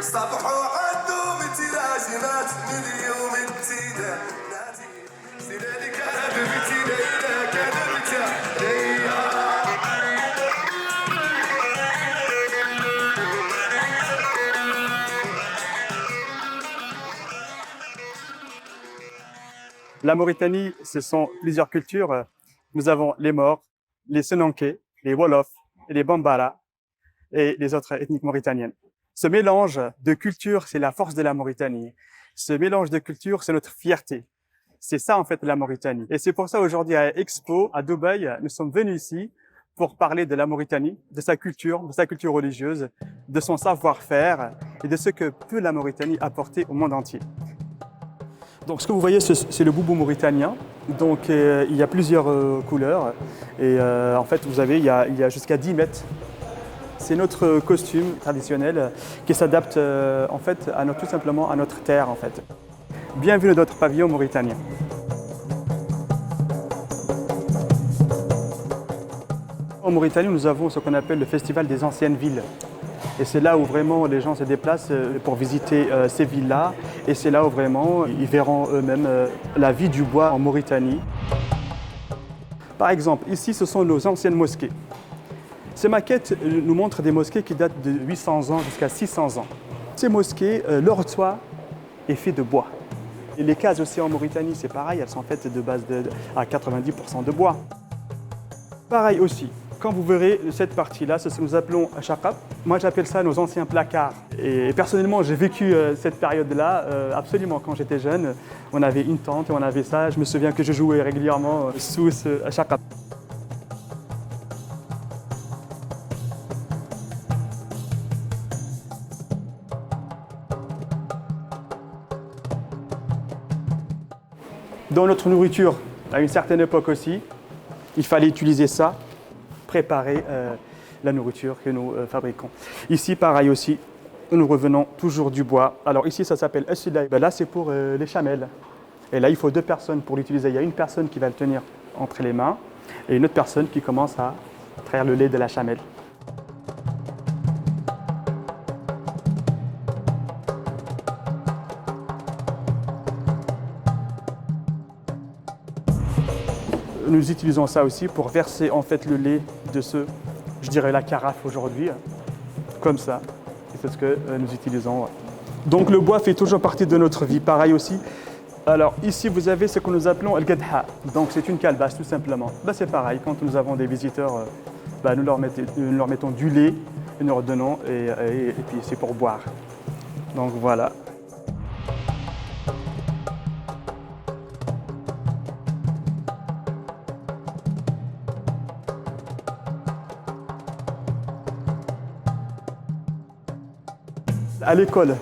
صبحوا عدوا متلازمات من اليوم ابتدى نادي سناني كانت بتدينا كانت بتدينا. La Mauritanie, ce sont plusieurs cultures. Nous avons les Maures, les Senanké, les Wolofs, et les Bambara et les autres ethnies mauritaniennes. Ce mélange de cultures, c'est la force de la Mauritanie. Ce mélange de cultures, c'est notre fierté. C'est ça, en fait, la Mauritanie. Et c'est pour ça, aujourd'hui, à Expo, à Dubaï, nous sommes venus ici pour parler de la Mauritanie, de sa culture religieuse, de son savoir-faire et de ce que peut la Mauritanie apporter au monde entier. Donc, ce que vous voyez, c'est le boubou mauritanien. Donc, il y a plusieurs couleurs. Et en fait, vous avez, il y a jusqu'à 10 mètres. C'est notre costume traditionnel qui s'adapte en fait tout simplement à notre terre en fait. Bienvenue dans notre pavillon mauritanien. En Mauritanie, nous avons ce qu'on appelle le festival des anciennes villes. Et c'est là où vraiment les gens se déplacent pour visiter ces villes-là. Et c'est là où vraiment ils verront eux-mêmes la vie du bois en Mauritanie. Par exemple, ici, ce sont nos anciennes mosquées. Ces maquettes nous montrent des mosquées qui datent de 800 ans jusqu'à 600 ans. Ces mosquées, leur toit est fait de bois. Et les cases aussi en Mauritanie, c'est pareil, elles sont faites de base à 90% de bois. Pareil aussi, quand vous verrez cette partie-là, c'est ce que nous appelons un chakab. Moi, j'appelle ça nos anciens placards. Et personnellement, j'ai vécu cette période-là absolument. Quand j'étais jeune, on avait une tente et on avait ça. Je me souviens que je jouais régulièrement sous ce chakab. Dans notre nourriture, à une certaine époque aussi, il fallait utiliser ça, préparer la nourriture que nous fabriquons. Ici, pareil aussi, nous revenons toujours du bois. Alors ici, ça s'appelle Assilay. Là, c'est pour les chamelles. Et là, il faut 2 personnes pour l'utiliser. Il y a une personne qui va le tenir entre les mains et une autre personne qui commence à traire le lait de la chamelle. Nous utilisons ça aussi pour verser en fait le lait de je dirais la carafe aujourd'hui, comme ça. C'est ce que nous utilisons. Donc le bois fait toujours partie de notre vie, pareil aussi. Alors ici vous avez ce que nous appelons le gadha, donc c'est une calebasse tout simplement. C'est pareil, quand nous avons des visiteurs, nous leur mettons du lait et nous leur donnons et puis c'est pour boire. Donc voilà. À l'école,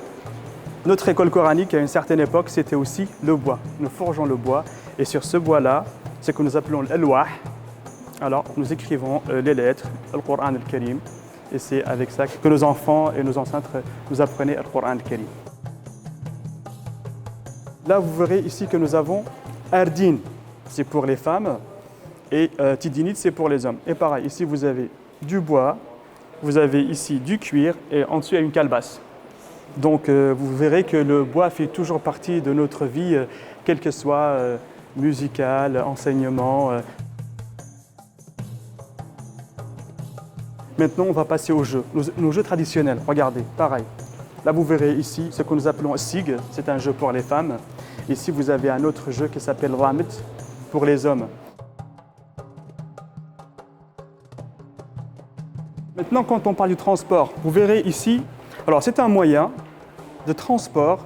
notre école coranique à une certaine époque, c'était aussi le bois. Nous forgeons le bois et sur ce bois-là, c'est que nous appelons l'alwah. Alors, nous écrivons les lettres, le Coran al-Karim, et c'est avec ça que nos enfants et nos ancêtres nous apprenaient le Coran al-Karim. Là, vous verrez ici que nous avons Ardin, c'est pour les femmes, et Tidinit, c'est pour les hommes. Et pareil, ici vous avez du bois, vous avez ici du cuir, et en dessous il y a une calebasse. Donc vous verrez que le bois fait toujours partie de notre vie, quel que soit musical, enseignement. Maintenant, on va passer aux jeux, nos jeux traditionnels. Regardez, pareil. Là, vous verrez ici ce que nous appelons Sig, c'est un jeu pour les femmes. Ici, vous avez un autre jeu qui s'appelle Ramet pour les hommes. Maintenant, quand on parle du transport, vous verrez ici, alors c'est un moyen de transport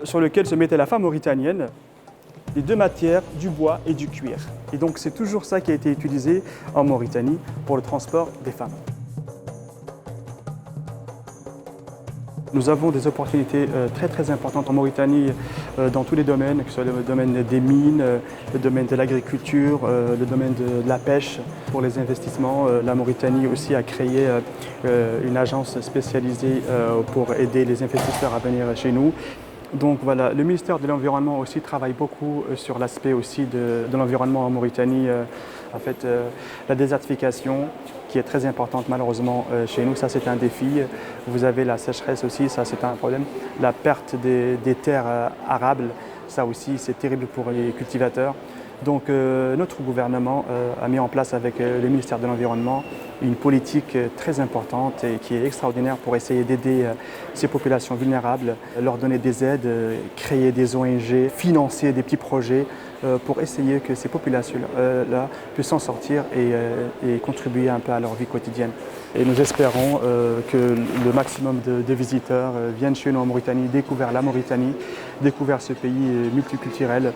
sur lequel se mettait la femme mauritanienne, les 2 matières, du bois et du cuir. Et donc c'est toujours ça qui a été utilisé en Mauritanie pour le transport des femmes. Nous avons des opportunités très importantes en Mauritanie dans tous les domaines, que ce soit le domaine des mines, le domaine de l'agriculture, le domaine de la pêche. Pour les investissements, la Mauritanie aussi a créé une agence spécialisée pour aider les investisseurs à venir chez nous. Donc voilà, le ministère de l'Environnement aussi travaille beaucoup sur l'aspect aussi de l'environnement en Mauritanie. En fait, la désertification qui est très importante malheureusement chez nous. Ça, c'est un défi. Vous avez la sécheresse aussi, ça, c'est un problème. La perte des terres arables, ça aussi, c'est terrible pour les cultivateurs. Donc notre gouvernement a mis en place avec le ministère de l'Environnement une politique très importante et qui est extraordinaire pour essayer d'aider ces populations vulnérables, leur donner des aides, créer des ONG, financer des petits projets pour essayer que ces populations-là puissent s'en sortir et contribuer un peu à leur vie quotidienne. Et nous espérons que le maximum de visiteurs viennent chez nous en Mauritanie, découvrir la Mauritanie, découvrir ce pays multiculturel.